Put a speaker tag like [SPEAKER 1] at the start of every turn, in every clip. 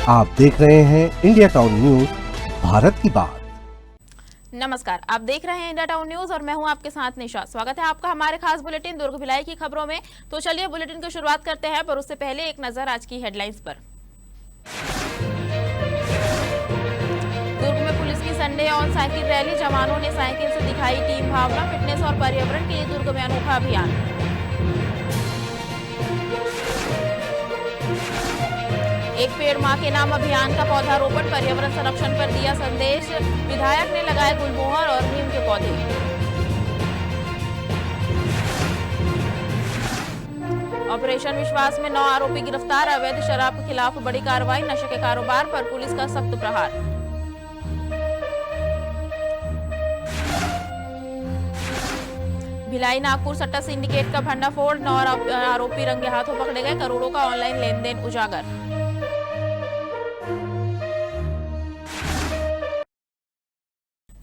[SPEAKER 1] आप देख रहे हैं इंडिया टाउन न्यूज, भारत की बात।
[SPEAKER 2] नमस्कार, आप देख रहे हैं इंडिया टाउन न्यूज और मैं हूं आपके साथ निशा। स्वागत है आपका हमारे खास बुलेटिन दुर्ग भिलाई की खबरों में। तो चलिए बुलेटिन की शुरुआत करते हैं, पर उससे पहले एक नजर आज की हेडलाइंस पर। दुर्ग में पुलिस की संडे ऑन साइकिल रैली, जवानों ने साइकिल से दिखाई टीम भावना। फिटनेस और पर्यावरण के लिए दुर्ग में अनोखा अभियान। एक पेड़ मां के नाम अभियान का पौधारोपण, पर्यावरण संरक्षण पर दिया संदेश। विधायक ने लगाए गुलमोहर और नीम के पौधे। ऑपरेशन विश्वास में 9 आरोपी गिरफ्तार, अवैध शराब के खिलाफ बड़ी कार्रवाई, नशे के कारोबार पर पुलिस का सख्त प्रहार। भिलाई नागपुर सट्टा सिंडिकेट का भंडाफोड़, 9 आरोपी रंगे हाथों पकड़े गए, करोड़ों का ऑनलाइन लेन देन उजागर।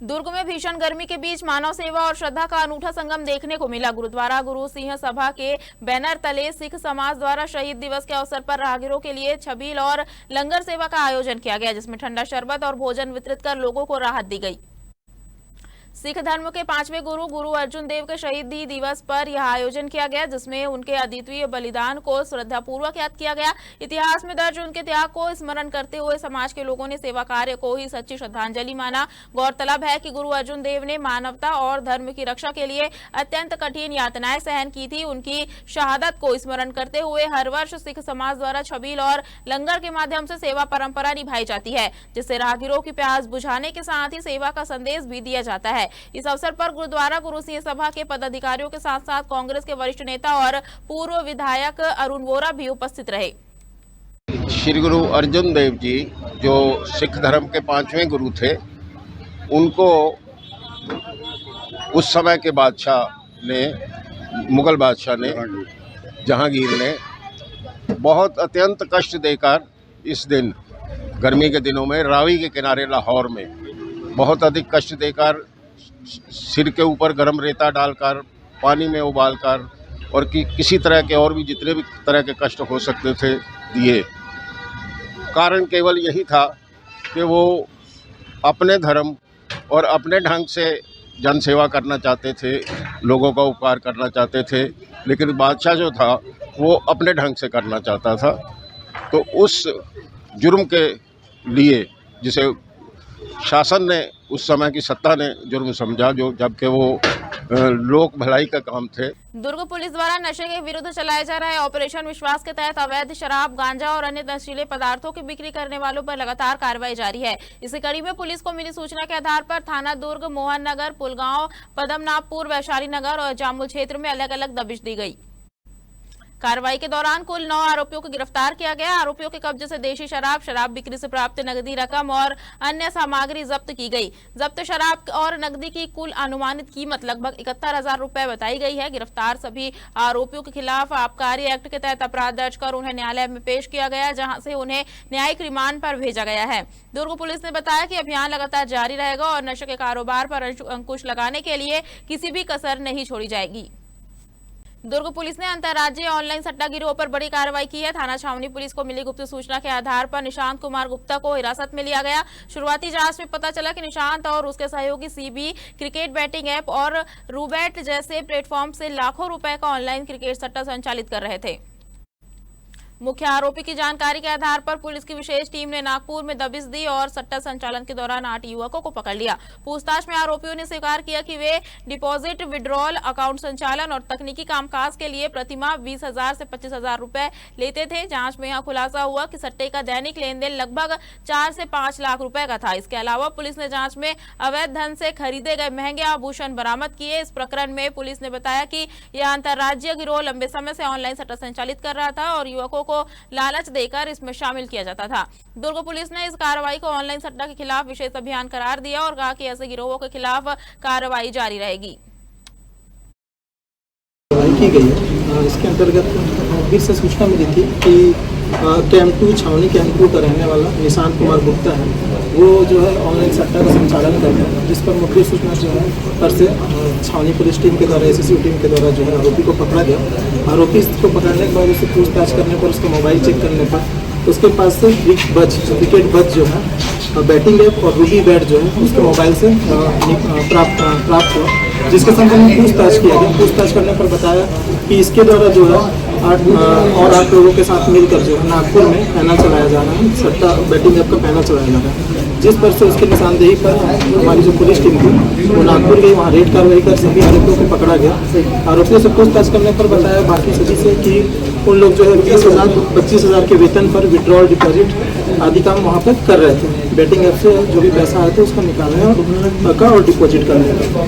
[SPEAKER 2] दुर्ग में भीषण गर्मी के बीच मानव सेवा और श्रद्धा का अनूठा संगम देखने को मिला। गुरुद्वारा गुरु सिंह सभा के बैनर तले सिख समाज द्वारा शहीद दिवस के अवसर पर राहगीरों के लिए छबील और लंगर सेवा का आयोजन किया गया, जिसमें ठंडा शरबत और भोजन वितरित कर लोगों को राहत दी गई। सिख धर्म के 5वें गुरु गुरु अर्जुन देव के शहीदी दिवस पर यह आयोजन किया गया, जिसमें उनके अद्वितीय बलिदान को श्रद्धापूर्वक याद किया गया। इतिहास में दर्ज उनके त्याग को स्मरण करते हुए समाज के लोगों ने सेवा कार्य को ही सच्ची श्रद्धांजलि माना। गौरतलब है कि गुरु अर्जुन देव ने मानवता और धर्म की रक्षा के लिए अत्यंत कठिन यातनाएं सहन की थी। उनकी शहादत को स्मरण करते हुए हर वर्ष सिख समाज द्वारा छबील और लंगर के माध्यम से सेवा परंपरा निभाई जाती है, जिससे राहगीरों की प्यास बुझाने के साथ ही सेवा का संदेश भी दिया जाता है। इस अवसर पर गुरुद्वारा गुरु सिंह सभा के पदाधिकारियों के साथ साथ कांग्रेस के वरिष्ठ नेता और पूर्व विधायक अरुण वोरा भी उपस्थित रहे।
[SPEAKER 3] श्री गुरु अर्जुन देव जी जो सिख धर्म के 5वें गुरु थे, उनको उस समय के बादशाह ने, मुगल बादशाह ने, जहांगीर ने बहुत अत्यंत कष्ट देकर इस दिन गर्मी के दिनों में रावी के किनारे लाहौर में बहुत अधिक कष्ट देकर सिर के ऊपर गर्म रेता डालकर पानी में उबालकर और किसी तरह के और भी जितने भी तरह के कष्ट हो सकते थे दिए। कारण केवल यही था कि वो अपने धर्म और अपने ढंग से जनसेवा करना चाहते थे, लोगों का उपकार करना चाहते थे, लेकिन बादशाह जो था वो अपने ढंग से करना चाहता था। तो उस जुर्म के लिए जिसे शासन ने, उस समय की सत्ता ने जुर्म समझा, जो जबकि वो लोक भलाई का काम थे।
[SPEAKER 2] दुर्ग पुलिस द्वारा नशे के विरुद्ध चलाया जा रहा है ऑपरेशन विश्वास के तहत अवैध शराब, गांजा और अन्य नशीले पदार्थों की बिक्री करने वालों पर लगातार कार्रवाई जारी है। इसी कड़ी में पुलिस को मिली सूचना के आधार पर थाना दुर्ग, मोहन नगर, पुलगांव, पद्मनाभपुर, वैशाली नगर और जामुल क्षेत्र में अलग अलग दबिश दी गई। कार्रवाई के दौरान कुल 9 आरोपियों को गिरफ्तार किया गया। आरोपियों के कब्जे से देशी शराब, शराब बिक्री से प्राप्त नकदी रकम और अन्य सामग्री जब्त की गई। जब्त शराब और नकदी की कुल अनुमानित कीमत लगभग 71,000 रुपए बताई गई है। गिरफ्तार सभी आरोपियों के खिलाफ आबकारी एक्ट के तहत अपराध दर्ज कर उन्हें न्यायालय में पेश किया गया, जहां से उन्हें न्यायिक रिमांड पर भेजा गया है। दुर्ग पुलिस ने बताया कि अभियान लगातार जारी रहेगा और नशे के कारोबार पर अंकुश लगाने के लिए किसी भी कसर नहीं छोड़ी जाएगी। दुर्ग पुलिस ने अंतर्राज्यीय ऑनलाइन सट्टा गिरोह पर बड़ी कार्रवाई की है। थाना छावनी पुलिस को मिली गुप्त सूचना के आधार पर निशांत कुमार गुप्ता को हिरासत में लिया गया। शुरुआती जांच में पता चला कि निशांत और उसके सहयोगी सीबी क्रिकेट बैटिंग ऐप और रूबेट जैसे प्लेटफॉर्म से लाखों रुपए का ऑनलाइन क्रिकेट सट्टा संचालित कर रहे थे। मुख्य आरोपी की जानकारी के आधार पर पुलिस की विशेष टीम ने नागपुर में दबिश दी और सट्टा संचालन के दौरान 8 युवकों को पकड़ लिया। पूछताछ में आरोपियों ने स्वीकार किया कि वे डिपॉजिट, विड्रॉल, अकाउंट संचालन और तकनीकी कामकाज के लिए प्रतिमाह 20,000 से 25,000 रुपए लेते थे। जांच में यह खुलासा हुआ कि सट्टे का दैनिक लेन देन लगभग 4 से 5 लाख रुपए का था। इसके अलावा पुलिस ने जांच में अवैध धन से खरीदे गए महंगे आभूषण बरामद किए। इस प्रकरण में पुलिस ने बताया कि यह अंतर्राज्यीय गिरोह लंबे समय से ऑनलाइन सट्टा संचालित कर रहा था और युवकों को लालच देकर इसमें शामिल किया जाता था। दुर्ग पुलिस ने इस कार्रवाई को ऑनलाइन सट्टा के खिलाफ विशेष अभियान करार दिया और कहा कि ऐसे गिरोहों के खिलाफ कार्रवाई जारी रहेगी।
[SPEAKER 4] की गई है। इसके अंतर्गत फिर से सूचना मिली थी कि कैंप 2 छावनी कैंप 2 का रहने वाला निशांत कुमार गुप्ता है, वो जो है ऑनलाइन सट्टा का संचालन करता है, जिस पर मुख्य सूचना जो है पर से छावनी पुलिस टीम के द्वारा, एसएससी टीम के द्वारा जो है आरोपी को पकड़ा गया। आरोपी को पकड़ने के बाद उसे पूछताछ करने पर, उसका मोबाइल चेक करने पर उसके पास से विकेट बज जो है बैटिंग ऐप और रूबी बैट जो है उसके मोबाइल से प्राप्त हुआ, जिसके संबंध में पूछताछ किया गया। पूछताछ करने पर बताया कि इसके द्वारा जो है 8 लोगों के साथ मिलकर जो है नागपुर में पैनल चलाया जा रहा है, सट्टा बैटिंग ऐप का पैनल चलाया जा रहा है, जिस पर से उसकी निशानदेही पर हमारी जो पुलिस टीम थी वो नागपुर गई, वहाँ रेड कार्रवाई कर सभी आरोपियों को पकड़ा गया। आरोपियों से पूछताछ करने पर बताया बाकी सभी से कि उन लोग जो है 20,000-25,000 के वेतन पर विड्रॉल डिपॉजिट आदि काम वहाँ पर कर रहे थे। बैटिंग ऐप से जो भी पैसा आया था उसका निकालने का और डिपॉजिट करने का।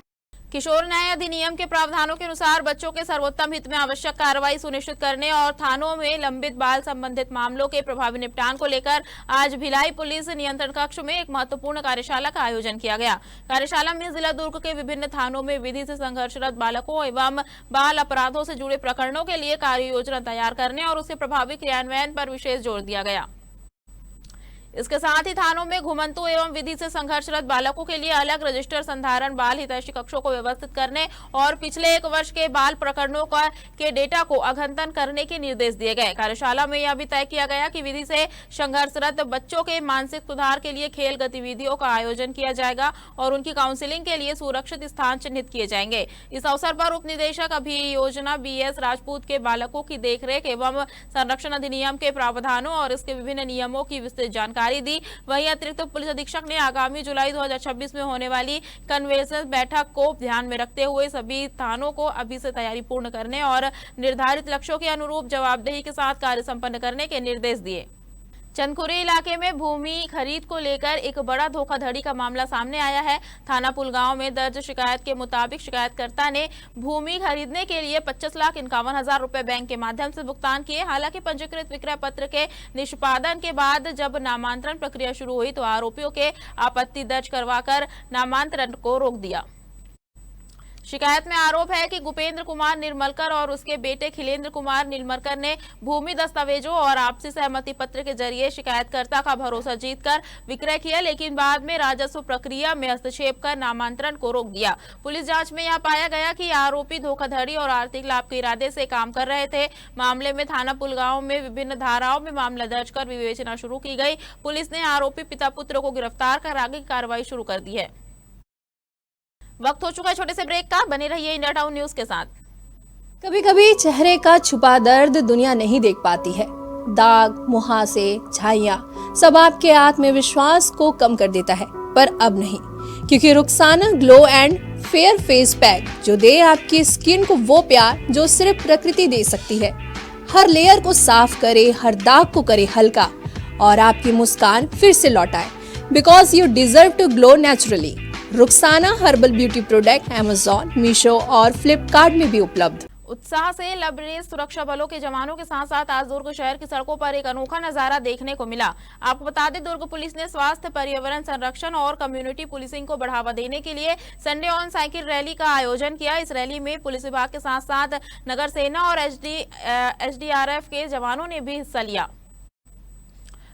[SPEAKER 2] किशोर न्याय अधिनियम के प्रावधानों के अनुसार बच्चों के सर्वोत्तम हित में आवश्यक कार्रवाई सुनिश्चित करने और थानों में लंबित बाल संबंधित मामलों के प्रभावी निपटान को लेकर आज भिलाई पुलिस नियंत्रण कक्ष में एक महत्वपूर्ण कार्यशाला का आयोजन किया गया। कार्यशाला में जिला दुर्ग के विभिन्न थानों में विधि से संघर्षरत बालकों एवं बाल अपराधों से जुड़े प्रकरणों के लिए कार्य योजना तैयार करने और उसके प्रभावी क्रियान्वयन पर विशेष जोर दिया गया। इसके साथ ही थानों में घुमंतु एवं विधि से संघर्षरत बालकों के लिए अलग रजिस्टर संधारण बाल हितैषी कक्षों को व्यवस्थित करने और पिछले 1 वर्ष के बाल प्रकरणों के डेटा को अद्यतन करने के निर्देश दिए गए। कार्यशाला में यह भी तय किया गया कि विधि से संघर्षरत बच्चों के मानसिक सुधार के लिए खेल गतिविधियों का आयोजन किया जाएगा और उनकी काउंसिलिंग के लिए सुरक्षित स्थान चिन्हित किए जाएंगे। इस अवसर पर उप निदेशक अभियोजना BS राजपूत के बालकों की देखरेख एवं संरक्षण अधिनियम के प्रावधानों और इसके विभिन्न नियमों की विस्तृत जानकारी दी। वहीं अतिरिक्त पुलिस अधीक्षक ने आगामी जुलाई 2026 में होने वाली कन्वेंशन बैठक को ध्यान में रखते हुए सभी थानों को अभी से तैयारी पूर्ण करने और निर्धारित लक्ष्यों के अनुरूप जवाबदेही के साथ कार्य संपन्न करने के निर्देश दिए। चंदखुरी इलाके में भूमि खरीद को लेकर एक बड़ा धोखाधड़ी का मामला सामने आया है। थाना पुलगांव में दर्ज शिकायत के मुताबिक शिकायतकर्ता ने भूमि खरीदने के लिए 25,51,000 रुपए बैंक के माध्यम से भुगतान किए। हालांकि पंजीकृत विक्रय पत्र के निष्पादन के बाद जब नामांतरण प्रक्रिया शुरू हुई तो आरोपियों के आपत्ति दर्ज करवाकर नामांतरण को रोक दिया। शिकायत में आरोप है कि भूपेंद्र कुमार निर्मलकर और उसके बेटे खिलेंद्र कुमार निर्मलकर ने भूमि दस्तावेजों और आपसी सहमति पत्र के जरिए शिकायतकर्ता का भरोसा जीतकर विक्रय किया, लेकिन बाद में राजस्व प्रक्रिया में हस्तक्षेप कर नामांतरण को रोक दिया। पुलिस जांच में यह पाया गया कि आरोपी धोखाधड़ी और आर्थिक लाभ के इरादे से काम कर रहे थे। मामले में थाना पुलगांव में विभिन्न धाराओं में मामला दर्ज कर विवेचना शुरू की गई। पुलिस ने आरोपी पिता पुत्र को गिरफ्तार कर आगे की कार्रवाई शुरू कर दी है। वक्त हो चुका है छोटे से ब्रेक का, बने रहिए इंडिया टाउन न्यूज के साथ।
[SPEAKER 5] कभी कभी चेहरे का छुपा दर्द दुनिया नहीं देख पाती है। दाग, मुहासे, झाइयां सब आपके आत्मविश्वास को कम कर देता है, पर अब नहीं, क्योंकि Rukhsana glow and fair face pack जो दे आपकी स्किन को वो प्यार जो सिर्फ प्रकृति दे सकती है। हर लेयर को साफ करे, हर दाग को करे हल्का और आपकी मुस्कान फिर से लौटाए। Because you deserve to glow naturally. Rukhsana herbal beauty product Amazon, Meesho और फ्लिपकार्ट में भी उपलब्ध।
[SPEAKER 2] उत्साह से लबरेज सुरक्षा बलों के जवानों के साथ साथ आज दुर्ग शहर की सड़कों पर एक अनोखा नजारा देखने को मिला। आपको बता दें, दुर्ग पुलिस ने स्वास्थ्य, पर्यावरण संरक्षण और कम्युनिटी पुलिसिंग को बढ़ावा देने के लिए संडे ऑन साइकिल रैली का आयोजन किया। इस रैली में पुलिस विभाग के साथ साथ नगर सेना और SDRF के जवानों ने भी हिस्सा लिया।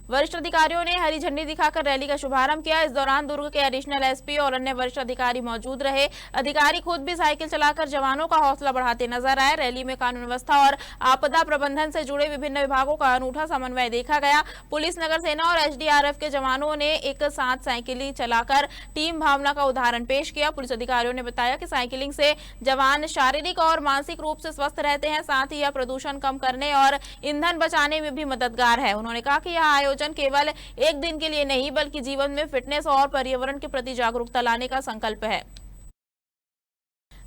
[SPEAKER 2] वरिष्ठ अधिकारियों ने हरी झंडी दिखाकर रैली का शुभारंभ किया। इस दौरान दुर्ग के एडिशनल SP और अन्य वरिष्ठ अधिकारी मौजूद रहे। अधिकारी खुद भी साइकिल चलाकर जवानों का हौसला बढ़ाते नजर आए। रैली में कानून व्यवस्था और आपदा प्रबंधन से जुड़े विभिन्न विभागों का अनूठा समन्वय देखा गया। पुलिस, नगर सेना और SDRF के जवानों ने एक साथ साइकिलिंग चलाकर टीम भावना का उदाहरण पेश किया। पुलिस अधिकारियों ने बताया कि साइकिलिंग से जवान शारीरिक और मानसिक रूप से स्वस्थ रहते हैं, साथ ही यह प्रदूषण कम करने और ईंधन बचाने में भी मददगार है। उन्होंने कहा कि यह आयोजन केवल एक दिन के लिए नहीं बल्कि जीवन में फिटनेस और पर्यावरण के प्रति जागरूकता लाने का संकल्प है।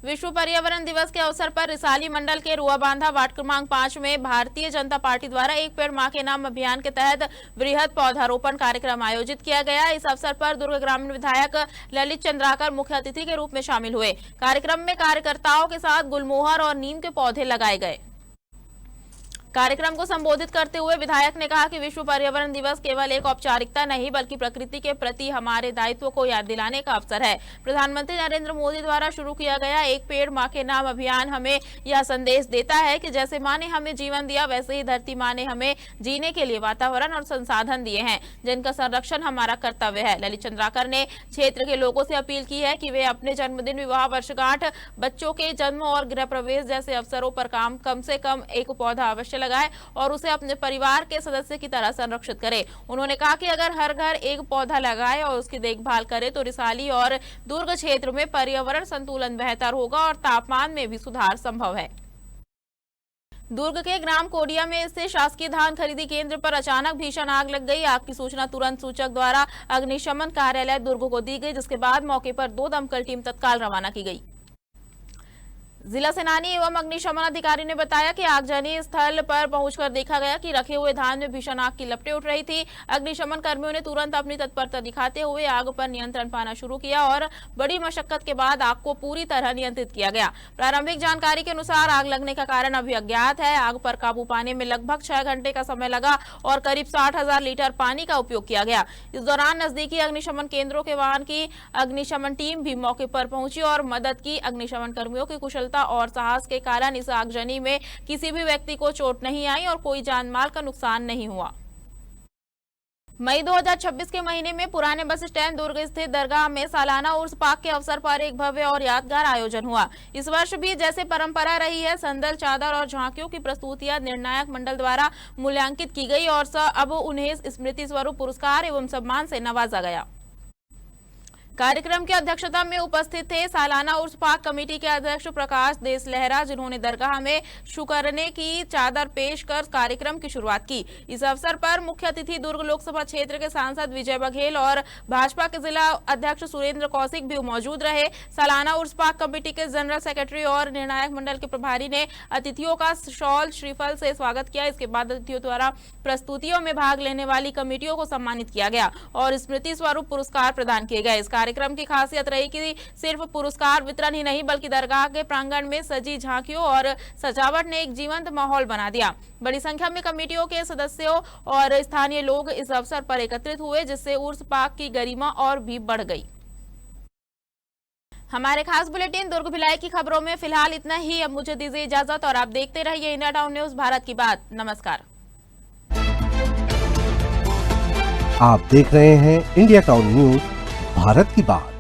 [SPEAKER 2] विश्व पर्यावरण दिवस के अवसर पर रिसाली मंडल के रुआबांधा वार्ड क्रमांक 5 में भारतीय जनता पार्टी द्वारा एक पेड़ मां के नाम अभियान के तहत वृहद पौधारोपण कार्यक्रम आयोजित किया गया। इस अवसर पर दुर्ग ग्रामीण विधायक ललित चंद्राकर मुख्य अतिथि के रूप में शामिल हुए। कार्यक्रम में कार्यकर्ताओं के साथ गुलमोहर और नीम के पौधे लगाए गए। कार्यक्रम को संबोधित करते हुए विधायक ने कहा कि विश्व पर्यावरण दिवस केवल एक औपचारिकता नहीं बल्कि प्रकृति के प्रति हमारे दायित्व को याद दिलाने का अवसर है। प्रधानमंत्री नरेंद्र मोदी द्वारा शुरू किया गया एक पेड़ मां के नाम अभियान हमें यह संदेश देता है कि जैसे मां ने हमें जीवन दिया, वैसे ही धरती मां ने हमें जीने के लिए वातावरण और संसाधन दिए हैं, जिनका संरक्षण हमारा कर्तव्य है। ललित चंद्राकर ने क्षेत्र के लोगों से अपील की है कि वे अपने जन्मदिन, विवाह वर्षगांठ, बच्चों के जन्म और गृह प्रवेश जैसे अवसरों पर कम से कम एक पौधा अवश्य लगाए और उसे अपने परिवार के सदस्य की तरह संरक्षित करे। उन्होंने कहा कि अगर हर घर एक पौधा लगाए और उसकी देखभाल करे तो रिसाली और दुर्ग क्षेत्र में पर्यावरण संतुलन बेहतर होगा और तापमान में भी सुधार संभव है। दुर्ग के ग्राम कोडिया में स्थित शासकीय धान खरीदी केंद्र पर अचानक भीषण आग लग गई। आग की सूचना तुरंत सूचक द्वारा अग्निशमन कार्यालय दुर्ग को दी गई, जिसके बाद मौके पर 2 दमकल टीम तत्काल रवाना की गई। जिला सेनानी एवं अग्निशमन अधिकारी ने बताया कि आगजनी स्थल पर पहुंचकर देखा गया कि रखे हुए धान में भीषण आग की लपटें उठ रही थी। अग्निशमन कर्मियों ने तुरंत अपनी तत्परता दिखाते हुए आग पर नियंत्रण पाना शुरू किया और बड़ी मशक्कत के बाद आग को पूरी तरह नियंत्रित किया गया। प्रारंभिक जानकारी के अनुसार आग लगने का कारण अभी अज्ञात है। आग पर काबू पाने में लगभग 6 घंटे का समय लगा और करीब 60,000 लीटर पानी का उपयोग किया गया। इस दौरान नजदीकी अग्निशमन केंद्रों के वाहन की अग्निशमन टीम भी मौके पर पहुंची और मदद की। अग्निशमन कर्मियों की कुशलता और साहस के कारण इस आगजनी में किसी भी व्यक्ति को चोट नहीं आई और कोई जानमाल का नुकसान नहीं हुआ। मई 2026 के महीने में पुराने बस स्टैंड दुर्ग स्थित दरगाह में सालाना उर्स पाक के अवसर पर एक भव्य और यादगार आयोजन हुआ। इस वर्ष भी जैसे परंपरा रही है, संदल, चादर और झांकियों की प्रस्तुतियां निर्णायक मंडल द्वारा मूल्यांकित की गई और अब उन्हें स्मृति स्वरूप पुरस्कार एवं सम्मान से नवाजा गया। कार्यक्रम की अध्यक्षता में उपस्थित थे सालाना उर्स पाक कमेटी के अध्यक्ष प्रकाश देस लहरा, जिन्होंने दरगाह में शुकरने की चादर पेश कर कार्यक्रम की शुरुआत की। इस अवसर पर मुख्य अतिथि दुर्ग लोकसभा क्षेत्र के सांसद विजय बघेल और भाजपा के जिला अध्यक्ष सुरेंद्र कौशिक भी मौजूद रहे। सालाना उर्स पाक कमेटी के जनरल सेक्रेटरी और निर्णायक मंडल के प्रभारी ने अतिथियों का शॉल श्रीफल से स्वागत किया। इसके बाद अतिथियों द्वारा प्रस्तुतियों में भाग लेने वाली कमेटियों को सम्मानित किया गया और स्मृति स्वरूप पुरस्कार प्रदान किए गए। इस कार्यक्रम की खासियत रही कि सिर्फ पुरस्कार वितरण ही नहीं बल्कि दरगाह के प्रांगण में सजी झांकियों और सजावट ने एक जीवंत माहौल बना दिया। बड़ी संख्या में कमेटियों के सदस्यों और स्थानीय लोग इस अवसर पर एकत्रित हुए, जिससे उर्स पाक की गरिमा और भी बढ़ गई। हमारे खास बुलेटिन दुर्ग भिलाई की खबरों में फिलहाल इतना ही। अब मुझे दीजिए इजाजत और आप देखते रहिए इंडिया टाउन न्यूज, भारत की बात। नमस्कार।
[SPEAKER 1] आप देख रहे हैं इंडिया टाउन न्यूज, भारत की बात।